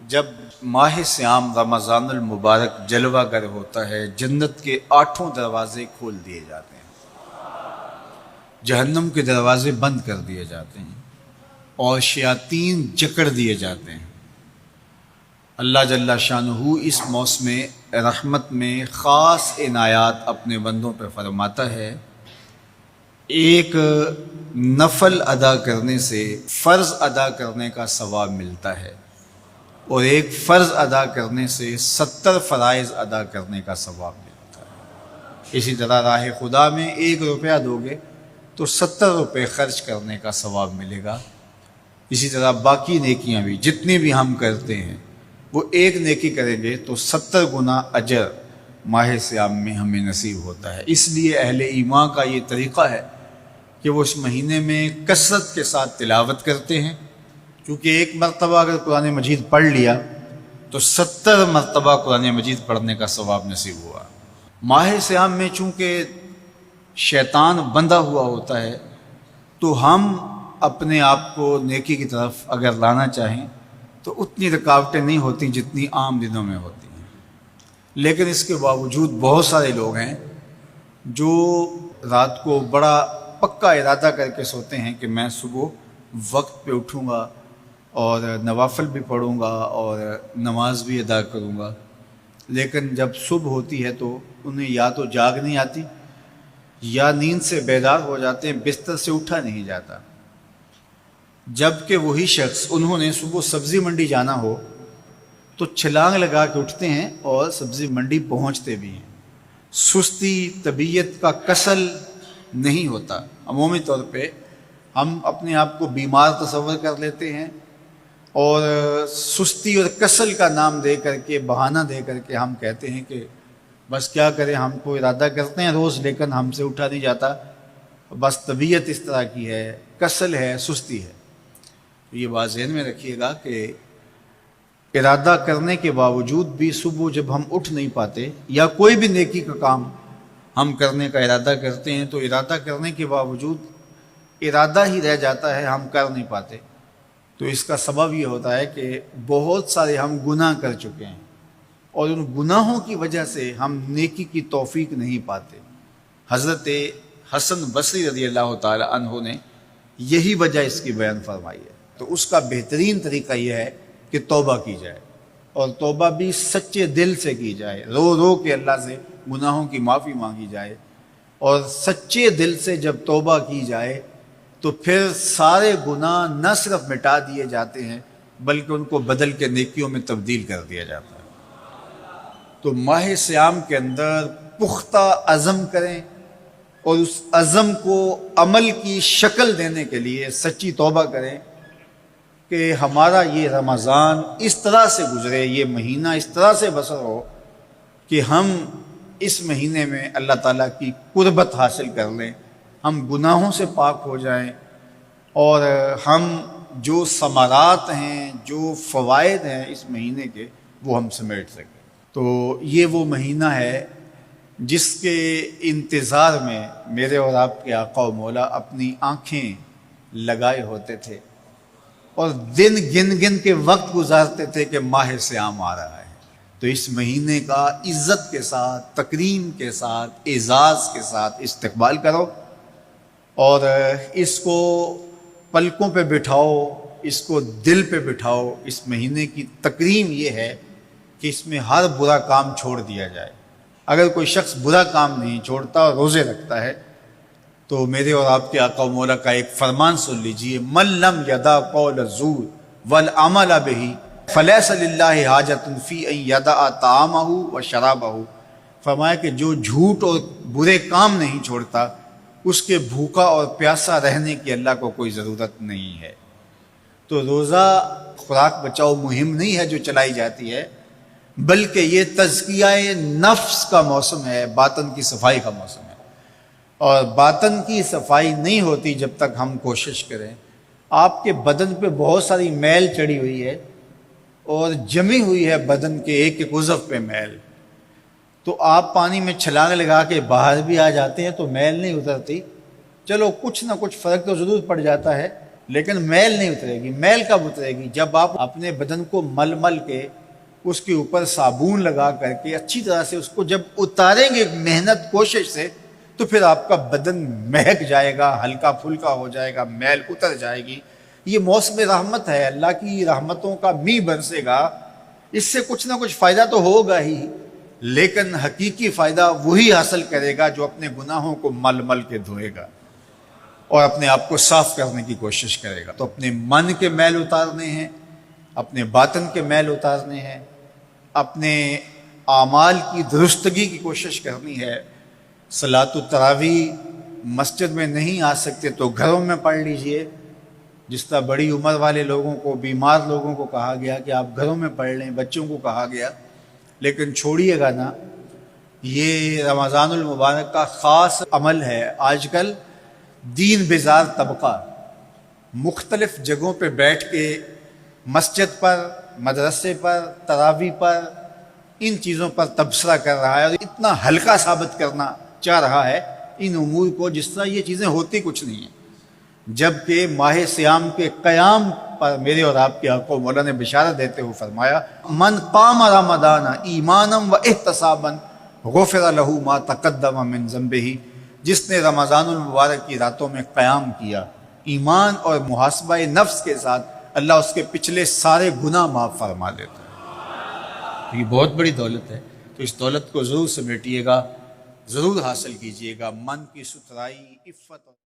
جب ماہ صیام رمضان المبارک جلوہ گر ہوتا ہے، جنت کے 8 دروازے کھول دیے جاتے ہیں، جہنم کے دروازے بند کر دیے جاتے ہیں اور شیاطین جکڑ دیے جاتے ہیں۔ اللہ جل شانہ اس موسم رحمت میں خاص عنایات اپنے بندوں پہ فرماتا ہے۔ ایک نفل ادا کرنے سے فرض ادا کرنے کا ثواب ملتا ہے اور ایک فرض ادا کرنے سے 70 فرائض ادا کرنے کا ثواب ملتا ہے۔ اسی طرح راہ خدا میں 1 روپیہ دو گے تو 70 روپے خرچ کرنے کا ثواب ملے گا۔ اسی طرح باقی نیکیاں بھی جتنی بھی ہم کرتے ہیں، وہ ایک نیکی کریں گے تو 70 گنا اجر ماہ صیام میں ہمیں نصیب ہوتا ہے۔ اس لیے اہل ایمان کا یہ طریقہ ہے کہ وہ اس مہینے میں کثرت کے ساتھ تلاوت کرتے ہیں، کیونکہ ایک مرتبہ اگر قرآن مجید پڑھ لیا تو 70 مرتبہ قرآن مجید پڑھنے کا ثواب نصیب ہوا۔ ماہ صیام میں چونکہ شیطان بندھا ہوا ہوتا ہے تو ہم اپنے آپ کو نیکی کی طرف اگر لانا چاہیں تو اتنی رکاوٹیں نہیں ہوتی جتنی عام دنوں میں ہوتی ہیں، لیکن اس کے باوجود بہت سارے لوگ ہیں جو رات کو بڑا پکا ارادہ کر کے سوتے ہیں کہ میں صبح وقت پہ اٹھوں گا اور نوافل بھی پڑھوں گا اور نماز بھی ادا کروں گا، لیکن جب صبح ہوتی ہے تو انہیں یا تو جاگ نہیں آتی یا نیند سے بیدار ہو جاتے ہیں، بستر سے اٹھا نہیں جاتا۔ جبکہ وہی شخص انہوں نے صبح سبزی منڈی جانا ہو تو چھلانگ لگا کے اٹھتے ہیں اور سبزی منڈی پہنچتے بھی ہیں۔ سستی، طبیعت کا کسل نہیں ہوتا۔ عمومی طور پہ ہم اپنے آپ کو بیمار تصور کر لیتے ہیں اور سستی اور کسل کا نام دے کر کے، بہانہ دے کر کے ہم کہتے ہیں کہ بس کیا کریں، ہم کو ارادہ کرتے ہیں روز لیکن ہم سے اٹھا نہیں جاتا، بس طبیعت اس طرح کی ہے، کسل ہے، سستی ہے۔ یہ بات ذہن میں رکھیے گا کہ ارادہ کرنے کے باوجود بھی صبح جب ہم اٹھ نہیں پاتے یا کوئی بھی نیکی کا کام ہم کرنے کا ارادہ کرتے ہیں تو ارادہ کرنے کے باوجود ارادہ ہی رہ جاتا ہے، ہم کر نہیں پاتے، تو اس کا سبب یہ ہوتا ہے کہ بہت سارے ہم گناہ کر چکے ہیں اور ان گناہوں کی وجہ سے ہم نیکی کی توفیق نہیں پاتے۔ حضرت حسن بصری رضی اللہ تعالی عنہ نے یہی وجہ اس کی بیان فرمائی ہے، تو اس کا بہترین طریقہ یہ ہے کہ توبہ کی جائے، اور توبہ بھی سچے دل سے کی جائے، رو رو کے اللہ سے گناہوں کی معافی مانگی جائے، اور سچے دل سے جب توبہ کی جائے تو پھر سارے گناہ نہ صرف مٹا دیے جاتے ہیں بلکہ ان کو بدل کے نیکیوں میں تبدیل کر دیا جاتا ہے۔ تو ماہ صیام کے اندر پختہ عزم کریں اور اس عزم کو عمل کی شکل دینے کے لیے سچی توبہ کریں کہ ہمارا یہ رمضان اس طرح سے گزرے، یہ مہینہ اس طرح سے بسر ہو کہ ہم اس مہینے میں اللہ تعالیٰ کی قربت حاصل کر لیں، ہم گناہوں سے پاک ہو جائیں اور ہم جو ثمرات ہیں، جو فوائد ہیں اس مہینے کے، وہ ہم سمیٹ سکیں۔ تو یہ وہ مہینہ ہے جس کے انتظار میں میرے اور آپ کے آقا و مولا اپنی آنکھیں لگائے ہوتے تھے اور دن گن گن کے وقت گزارتے تھے کہ ماہ صیام آ رہا ہے۔ تو اس مہینے کا عزت کے ساتھ، تکریم کے ساتھ، اعزاز کے ساتھ استقبال کرو اور اس کو پلکوں پہ بٹھاؤ، اس کو دل پہ بٹھاؤ۔ اس مہینے کی تکریم یہ ہے کہ اس میں ہر برا کام چھوڑ دیا جائے۔ اگر کوئی شخص برا کام نہیں چھوڑتا اور روزے رکھتا ہے تو میرے اور آپ کے آقا و مولا کا ایک فرمان سن لیجئے، من لم یدع قول الزور والعمل بہ فلیس للہ حاجۃ فی ان یدع طعامہ و شرابہ۔ فرمایا کہ جو جھوٹ اور برے کام نہیں چھوڑتا اس کے بھوکا اور پیاسا رہنے کی اللہ کو کوئی ضرورت نہیں ہے۔ تو روزہ خوراک بچاؤ مہم نہیں ہے جو چلائی جاتی ہے، بلکہ یہ تزکیہ نفس کا موسم ہے، باطن کی صفائی کا موسم ہے، اور باطن کی صفائی نہیں ہوتی جب تک ہم کوشش کریں۔ آپ کے بدن پہ بہت ساری میل چڑھی ہوئی ہے اور جمی ہوئی ہے بدن کے ایک ایک عضو پہ میل، تو آپ پانی میں چھلانگ لگا کے باہر بھی آ جاتے ہیں تو میل نہیں اترتی، چلو کچھ نہ کچھ فرق تو ضرور پڑ جاتا ہے، لیکن میل نہیں اترے گی۔ میل کب اترے گی؟ جب آپ اپنے بدن کو مل مل کے اس کے اوپر صابن لگا کر کے اچھی طرح سے اس کو جب اتاریں گے محنت کوشش سے، تو پھر آپ کا بدن مہک جائے گا، ہلکا پھلکا ہو جائے گا، میل اتر جائے گی۔ یہ موسم رحمت ہے، اللہ کی رحمتوں کا می برسے گا، اس سے کچھ نہ کچھ فائدہ تو ہوگا ہی، لیکن حقیقی فائدہ وہی حاصل کرے گا جو اپنے گناہوں کو مل مل کے دھوئے گا اور اپنے آپ کو صاف کرنے کی کوشش کرے گا۔ تو اپنے من کے میل اتارنے ہیں، اپنے باطن کے میل اتارنے ہیں، اپنے اعمال کی درستگی کی کوشش کرنی ہے۔ صلاۃ التراویح مسجد میں نہیں آ سکتے تو گھروں میں پڑھ لیجئے، جس طرح بڑی عمر والے لوگوں کو، بیمار لوگوں کو کہا گیا کہ آپ گھروں میں پڑھ لیں، بچوں کو کہا گیا، لیکن چھوڑیے گا نا، یہ رمضان المبارک کا خاص عمل ہے۔ آج کل دین بیزار طبقہ مختلف جگہوں پہ بیٹھ کے مسجد پر، مدرسے پر، تراویح پر، ان چیزوں پر تبصرہ کر رہا ہے اور اتنا ہلکا ثابت کرنا چاہ رہا ہے ان امور کو، جس طرح یہ چیزیں ہوتی کچھ نہیں ہیں، جبکہ ماہ سیام کے قیام پر میرے اور آپ کے آقا مولا نے بشارت دیتے ہوئے فرمایا، من قام رمضان ایمانا و احتسابا غفر لہ ما تقدم من ذنبہ، جس نے رمضان المبارک کی راتوں میں قیام کیا ایمان اور محاسبہ نفس کے ساتھ، اللہ اس کے پچھلے سارے گناہ معاف فرما دیتا ہے۔ یہ بہت بڑی دولت ہے، تو اس دولت کو ضرور سمیٹیے گا، ضرور حاصل کیجیے گا۔ من کی ستھرائی، عفت